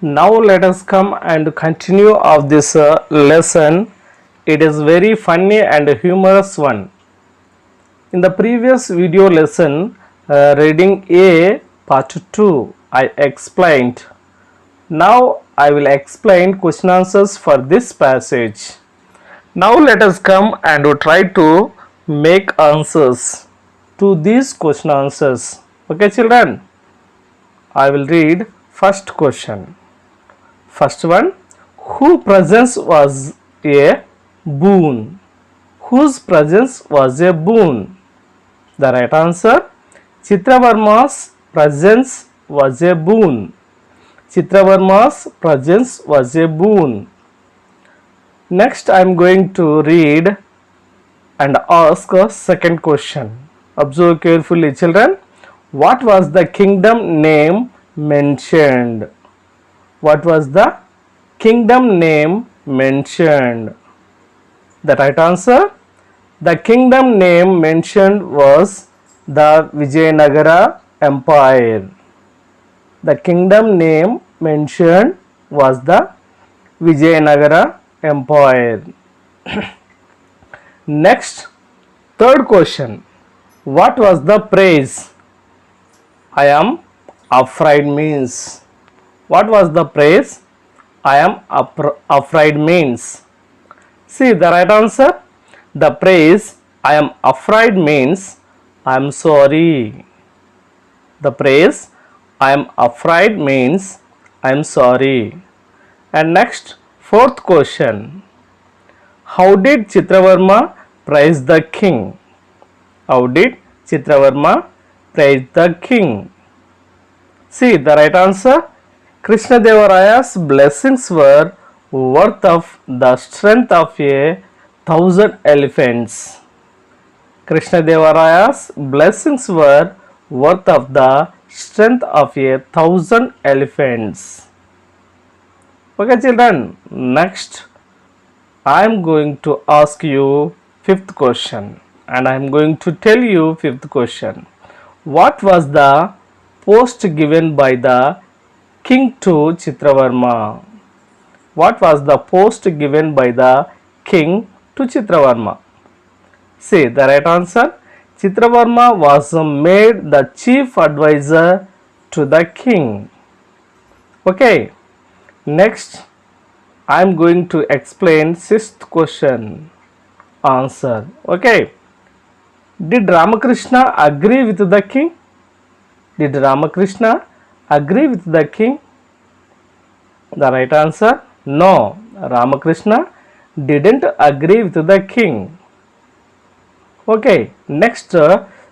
Now let us come and continue of this lesson. It is very funny and humorous one. In the previous video lesson, reading A part 2, I explained. Now I will explain question answers for this passage. Now let us come and try to make answers to these question answers. Okay children, I will read first question. First one, whose presence was a boon? Whose presence was a boon? The right answer, Chitravarma's presence was a boon. Chitravarma's presence was a boon. Next, I am going to read and ask a second question. Observe carefully, children. What was the kingdom name mentioned? What was the kingdom name mentioned? The right answer, the kingdom name mentioned was the Vijayanagara Empire. The kingdom name mentioned was the Vijayanagara Empire. Next, third question. What was the praise? I am afraid means. What was the praise? I am afraid means. See the right answer. The praise I am afraid means I am sorry. The praise I am afraid means I am sorry. And next, fourth question. How did Chitravarma praise the king? How did Chitravarma praise the king? See the right answer. Krishnadevaraya's blessings were worth of the strength of 1,000 elephants. Krishnadevaraya's blessings were worth of the strength of 1,000 elephants. Okay children, next I am going to ask you fifth question and I am going to tell you fifth question. What was the post given by the king to Chitravarma? What was the post given by the king to Chitravarma? See the right answer. Chitravarma was made the chief advisor to the king. Okay. Next, I am going to explain sixth question answer. Okay. Did Ramakrishna agree with the king? Did Ramakrishna agree with the king? The right answer, no. Ramakrishna didn't agree with the king. Okay, next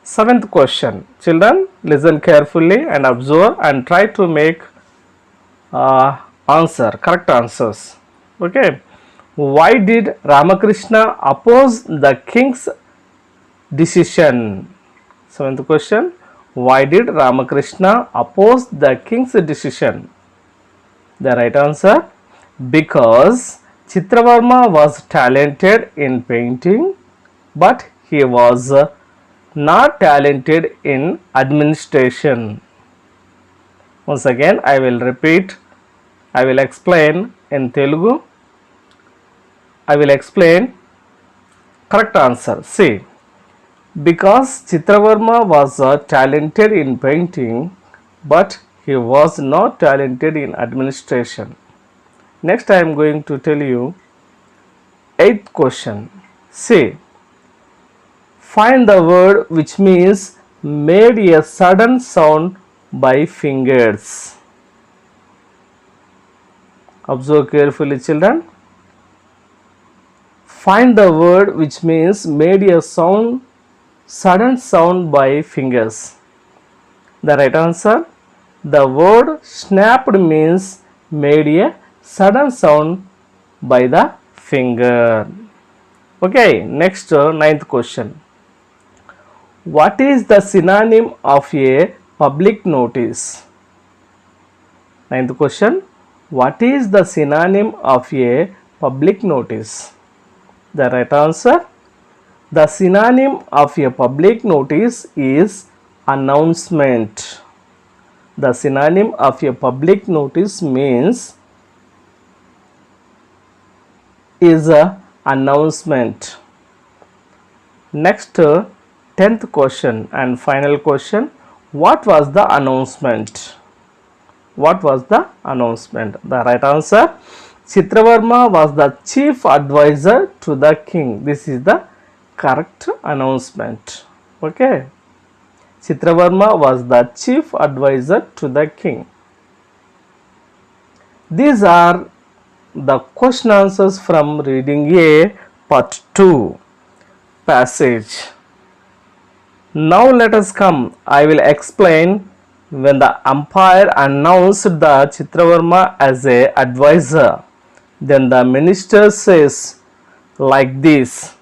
seventh question. Children, listen carefully and observe and try to make correct answers. Okay, why did Ramakrishna oppose the king's decision? Seventh question, why did Ramakrishna oppose the king's decision? The right answer, because Chitravarma was talented in painting, but he was not talented in administration. Once again, I will repeat. I will explain in Telugu. I will explain correct answer. See, because Chitravarma was talented in painting, but he was not talented in administration. Next, I am going to tell you eighth question. See, find the word which means made a sudden sound by fingers. Observe carefully, children. Find the word which means made a sudden sound by fingers. The right answer, the word snapped means made a sudden sound by the finger. Okay, next ninth question. What is the synonym of a public notice? Ninth question. What is the synonym of a public notice? The right answer, the synonym of a public notice is announcement. The synonym of a public notice means is a announcement. Next, 10th question and final question. What was the announcement? What was the announcement? The right answer, Chitravarma was the chief advisor to the king. This is the correct announcement. Okay. Chitravarma was the chief advisor to the king. These are the question answers from reading A part 2 passage. Now let us come. I will explain when the umpire announced the Chitravarma as a advisor. Then the minister says like this.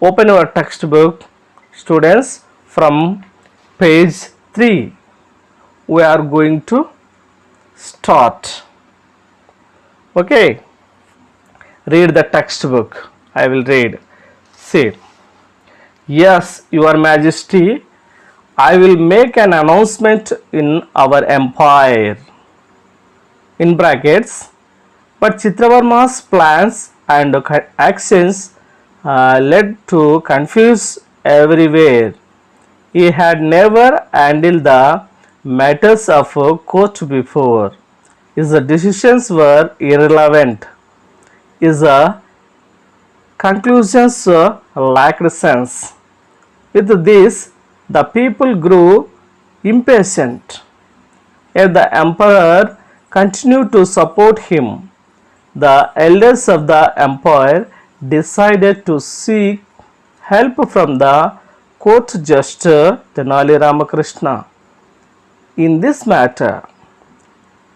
Open your textbook, students, from page 3. We are going to start. Okay. Read the textbook. I will read. See. Yes, Your Majesty, I will make an announcement in our empire. In brackets. But Chitravarma's plans and actions led to confusion everywhere. He had never handled the matters of court before. His decisions were irrelevant. His conclusions lacked sense. With this, the people grew impatient. Yet the emperor continued to support him. The elders of the empire decided to seek help from the court jester Tenali Ramakrishna. In this matter,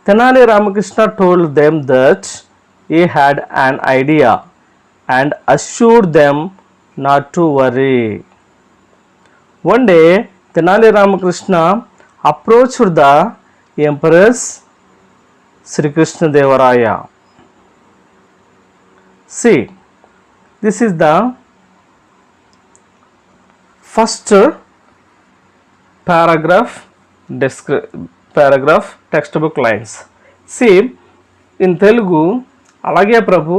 Tenali Ramakrishna told them that he had an idea and assured them not to worry. One day, Tenali Ramakrishna approached the Empress Sri Krishna Devaraya. See, this is the first paragraph textbook lines. See, in Telugu, అలాగే ప్రభు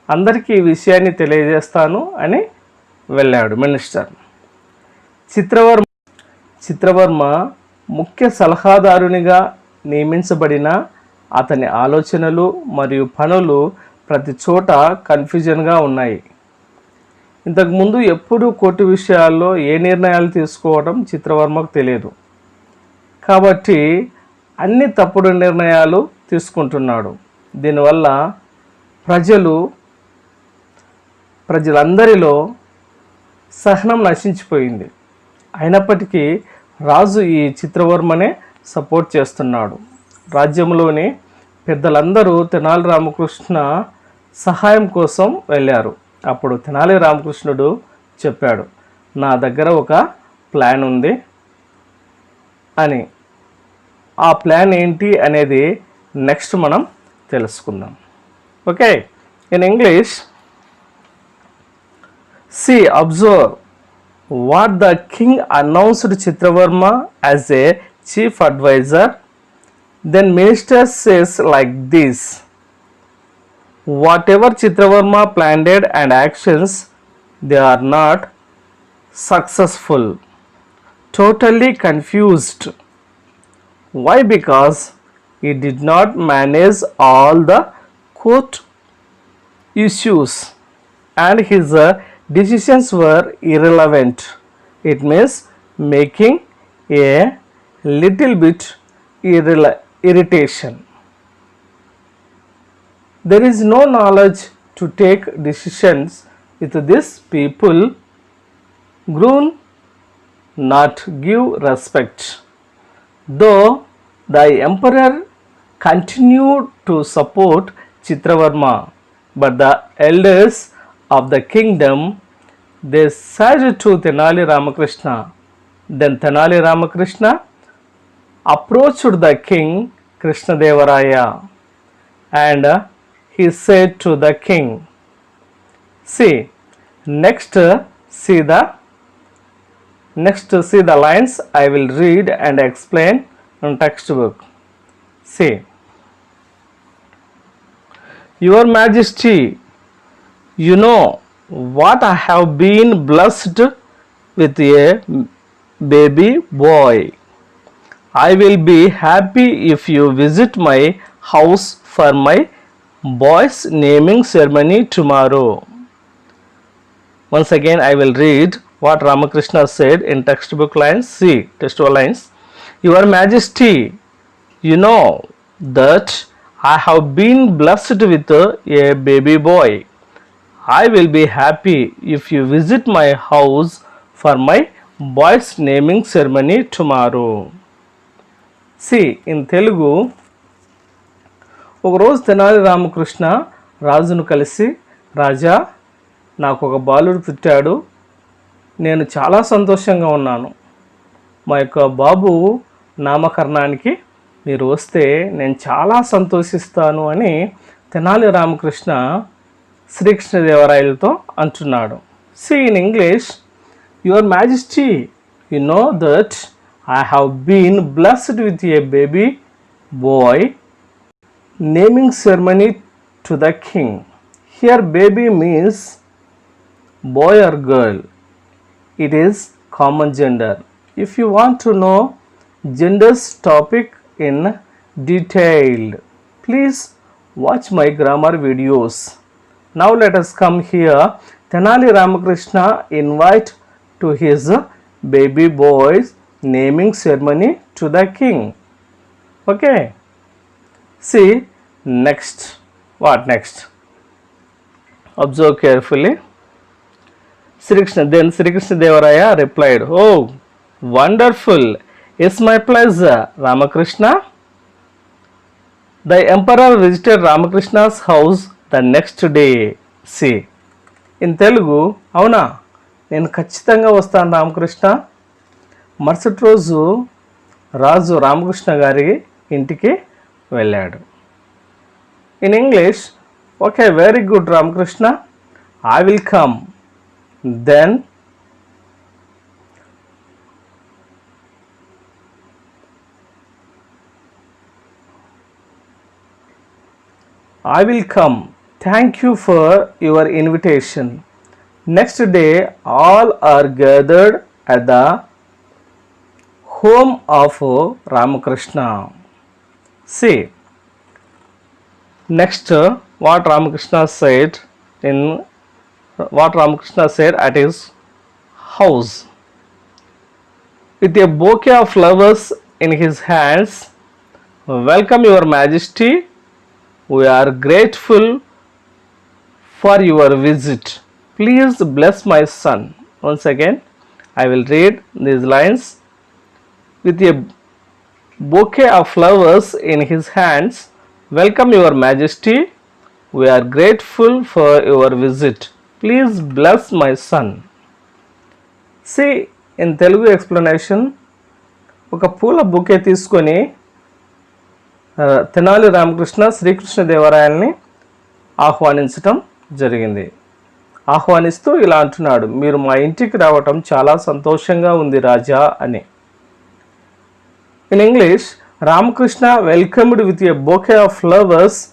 అందరికీ ఈ విషయాన్ని తెలియజేస్తాను అని వెళ్ళాడు minister. Chitra Varma ముఖ్య సలహాదారునిగా నియమించబడిన అతని ఆలోచనలు మరియు పనులు ప్రతి చోట కన్ఫ్యూజన్గా ఉన్నాయి. ఇంతకుముందు ఎప్పుడూ కోర్టు విషయాల్లో ఏ నిర్ణయాలు తీసుకోవడం చిత్రవర్మకు తెలియదు. కాబట్టి అన్ని తప్పుడు నిర్ణయాలు తీసుకుంటున్నాడు. దీనివల్ల ప్రజలందరిలో సహనం నశించిపోయింది. అయినప్పటికీ రాజు ఈ చిత్రవర్మనే సపోర్ట్ చేస్తున్నాడు. రాజ్యంలోని పెద్దలందరూ తెనాలి రామకృష్ణ సహాయం కోసం వెళ్ళారు. అప్పుడు తెనాలి రామకృష్ణుడు చెప్పాడు, నా దగ్గర ఒక ప్లాన్ ఉంది అని. ఆ ప్లాన్ ఏంటి అనేది నెక్స్ట్ మనం తెలుసుకుందాం. Okay, in English, see, observe what the king announced Chitravarma as a chief advisor. Then minister says like this. Whatever Chitravarma planned and actions, they are not successful. Totally confused. Why? Because he did not manage all the court issues and his decisions were irrelevant. It means making a little bit irritation. There is no knowledge to take decisions with this people. Grown not give respect. Though the emperor continued to support Chitravarma, but the elders of the kingdom, they said to Tenali Ramakrishna. Then Tenali Ramakrishna approached the king Krishna Devaraya and he said to the king, see, next see the lines I will read and explain in textbook. See, Your Majesty, you know what I have been blessed with a baby boy. I will be happy if you visit my house for my boy's naming ceremony tomorrow. Once again, I will read what Ramakrishna said in textbook lines. See, textual lines. Your Majesty, you know that I have been blessed with a baby boy. I will be happy if you visit my house for my boy's naming ceremony tomorrow. See, in Telugu, ఒకరోజు తెనాలి రామకృష్ణ రాజును కలిసి, రాజా, నాకు ఒక బాలుడు పుట్టాడు, నేను చాలా సంతోషంగా ఉన్నాను. మా యొక్క బాబు నామకరణానికి మీరు వస్తే నేను చాలా సంతోషిస్తాను అని తెనాలి రామకృష్ణ శ్రీకృష్ణదేవరాయలతో అంటున్నాడు. See, in English, Your Majesty, you know that I have been blessed with a baby boy naming ceremony to the king. Here baby means boy or girl. It is common gender. If you want to know genders topic in detail, please watch my grammar videos. Now let us come here. Tenali Ramakrishna invite to his baby boy's naming ceremony to the king. Okay. See, next. What next? Observe carefully. Then Sri Krishna Devaraya replied, "Oh, wonderful. It's my pleasure, Ramakrishna." The emperor visited Ramakrishna's house the next day. See, in Telugu, అవునా, నేను ఖచ్చితంగా వస్తాను రామకృష్ణ. మరుసటి రోజు రాజు రామకృష్ణ గారి ఇంటికి వెళ్ళాడు. In English, okay, very good Ramakrishna, I will come. దెన్ I will come. Thank you for your invitation. Next day, all are gathered at the home of Ramakrishna. See, next what Ramakrishna said at his house. With a bouquet of flowers in his hands, "Welcome, Your Majesty. We are grateful for your visit. Please bless my son." Once again, I will read these lines. With a bouquet of flowers in his hands, "Welcome, Your Majesty. We are grateful for your visit. Please bless my son." See, in Telugu explanation, ఒక పూల bouquet తీసుకొని తెనాలి రామకృష్ణ శ్రీకృష్ణదేవరాయల్ని ఆహ్వానించటం జరిగింది. ఆహ్వానిస్తూ ఇలా అంటున్నాడు, "మీరు మా ఇంటికి రావటం చాలా సంతోషంగా ఉంది రాజా" అని. In English, Ramakrishna welcomed with a bouquet of flowers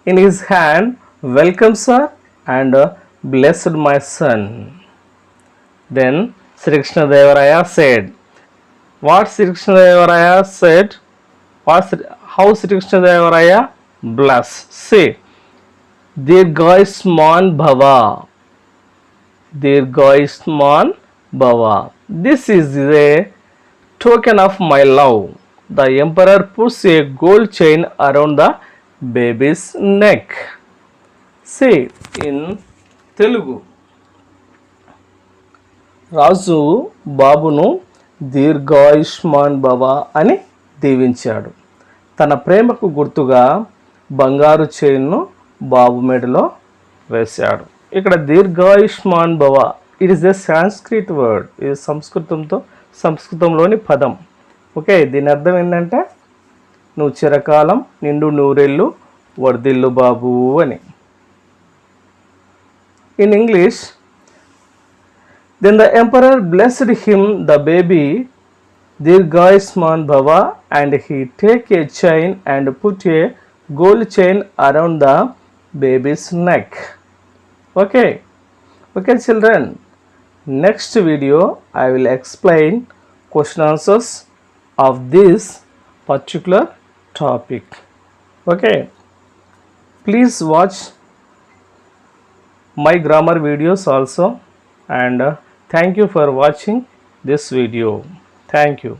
in his hand. "Welcome, sir, and blessed my son." Then Sri Krishnadevaraya said, what Sri Krishnadevaraya said, how Sri Krishnadevaraya bless. Say, Dirghayusman Bhava. Dirghayusman Bhava. This is a token of my love. The emperor puts a gold chain around the baby's neck. See, in Telugu, రాజు బాబును దీర్ఘాయుష్మాన్ భవ అని దీవించాడు. తన ప్రేమకు గుర్తుగా బంగారు చైన్ను బాబు మెడలో వేశాడు. ఇక్కడ దీర్ఘాయుష్మాన్ భవ, it is a Sanskrit word. ఇది సంస్కృతంలోని పదం. ఓకే, దీని అర్థం ఏంటంటే నువ్వు చిరకాలం నిండు నూరెళ్ళు వర్ధిల్లు బాబు అని. In English, then the emperor blessed him, the baby Dirghayusman Bhava, and he take a chain and put a gold chain around the baby's neck. Okay, okay children. Next video I will explain question answers of this particular topic. Okay, please watch my grammar videos also, and thank you for watching this video. Thank you.